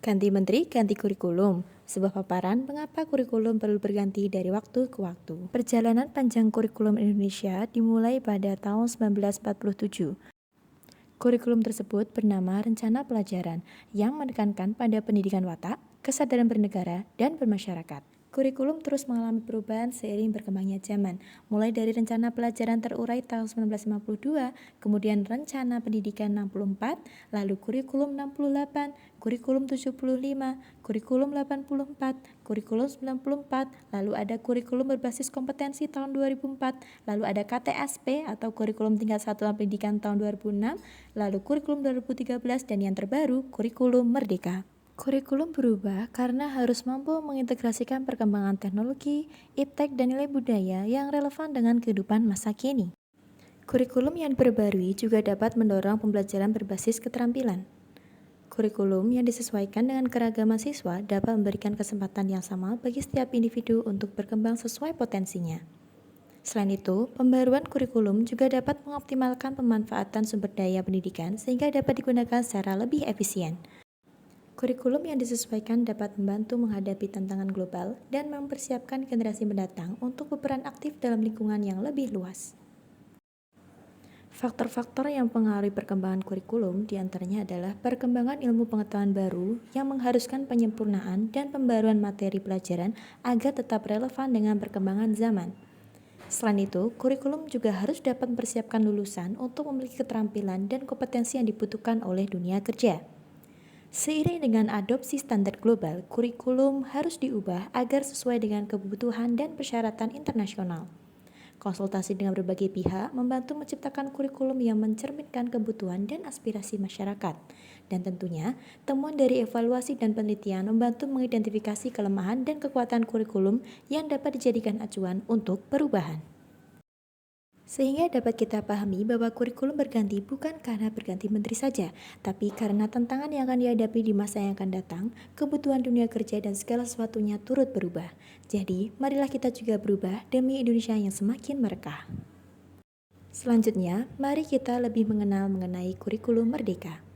Ganti menteri, ganti kurikulum. Sebuah paparan mengapa kurikulum perlu berganti dari waktu ke waktu. Perjalanan panjang kurikulum Indonesia dimulai pada tahun 1947. Kurikulum tersebut bernama Rencana Pelajaran yang menekankan pada pendidikan watak, kesadaran bernegara, dan bermasyarakat. Kurikulum terus mengalami perubahan seiring berkembangnya zaman, mulai dari Rencana Pelajaran Terurai tahun 1952, kemudian Rencana Pendidikan 64, lalu Kurikulum 68, Kurikulum 75, Kurikulum 84, Kurikulum 94, lalu ada Kurikulum Berbasis Kompetensi tahun 2004, lalu ada KTSP atau Kurikulum Tingkat Satuan Pendidikan tahun 2006, lalu Kurikulum 2013, dan yang terbaru Kurikulum Merdeka. Kurikulum berubah karena harus mampu mengintegrasikan perkembangan teknologi, iptek, dan nilai budaya yang relevan dengan kehidupan masa kini. Kurikulum yang diperbarui juga dapat mendorong pembelajaran berbasis keterampilan. Kurikulum yang disesuaikan dengan keragaman siswa dapat memberikan kesempatan yang sama bagi setiap individu untuk berkembang sesuai potensinya. Selain itu, pembaruan kurikulum juga dapat mengoptimalkan pemanfaatan sumber daya pendidikan sehingga dapat digunakan secara lebih efisien. Kurikulum yang disesuaikan dapat membantu menghadapi tantangan global dan mempersiapkan generasi mendatang untuk berperan aktif dalam lingkungan yang lebih luas. Faktor-faktor yang mempengaruhi perkembangan kurikulum diantaranya adalah perkembangan ilmu pengetahuan baru yang mengharuskan penyempurnaan dan pembaruan materi pelajaran agar tetap relevan dengan perkembangan zaman. Selain itu, kurikulum juga harus dapat mempersiapkan lulusan untuk memiliki keterampilan dan kompetensi yang dibutuhkan oleh dunia kerja. Seiring dengan adopsi standar global, kurikulum harus diubah agar sesuai dengan kebutuhan dan persyaratan internasional. Konsultasi dengan berbagai pihak membantu menciptakan kurikulum yang mencerminkan kebutuhan dan aspirasi masyarakat. Dan tentunya, temuan dari evaluasi dan penelitian membantu mengidentifikasi kelemahan dan kekuatan kurikulum yang dapat dijadikan acuan untuk perubahan. Sehingga dapat kita pahami bahwa kurikulum berganti bukan karena berganti menteri saja, tapi karena tantangan yang akan dihadapi di masa yang akan datang, kebutuhan dunia kerja dan segala sesuatunya turut berubah. Jadi, marilah kita juga berubah demi Indonesia yang semakin merekah. Selanjutnya, mari kita lebih mengenal mengenai kurikulum merdeka.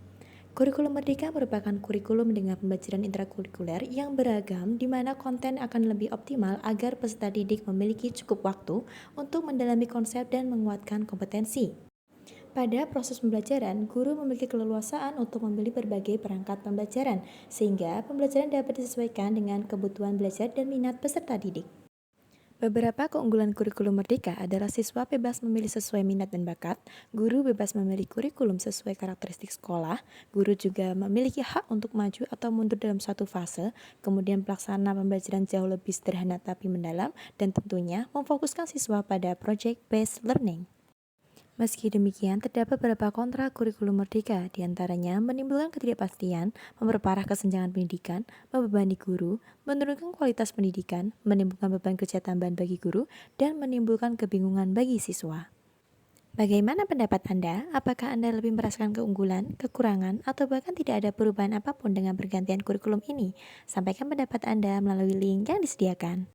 Kurikulum Merdeka merupakan kurikulum dengan pembelajaran intrakurikuler yang beragam di mana konten akan lebih optimal agar peserta didik memiliki cukup waktu untuk mendalami konsep dan menguatkan kompetensi. Pada proses pembelajaran, guru memiliki keleluasaan untuk memilih berbagai perangkat pembelajaran, sehingga pembelajaran dapat disesuaikan dengan kebutuhan belajar dan minat peserta didik. Beberapa keunggulan kurikulum merdeka adalah siswa bebas memilih sesuai minat dan bakat, guru bebas memilih kurikulum sesuai karakteristik sekolah, guru juga memiliki hak untuk maju atau mundur dalam suatu fase, kemudian pelaksana pembelajaran jauh lebih sederhana tapi mendalam, dan tentunya memfokuskan siswa pada project-based learning. Meski demikian, terdapat beberapa kontra kurikulum merdeka, diantaranya menimbulkan ketidakpastian, memperparah kesenjangan pendidikan, membebani guru, menurunkan kualitas pendidikan, menimbulkan beban kerja tambahan bagi guru, dan menimbulkan kebingungan bagi siswa. Bagaimana pendapat Anda? Apakah Anda lebih merasakan keunggulan, kekurangan, atau bahkan tidak ada perubahan apapun dengan pergantian kurikulum ini? Sampaikan pendapat Anda melalui link yang disediakan.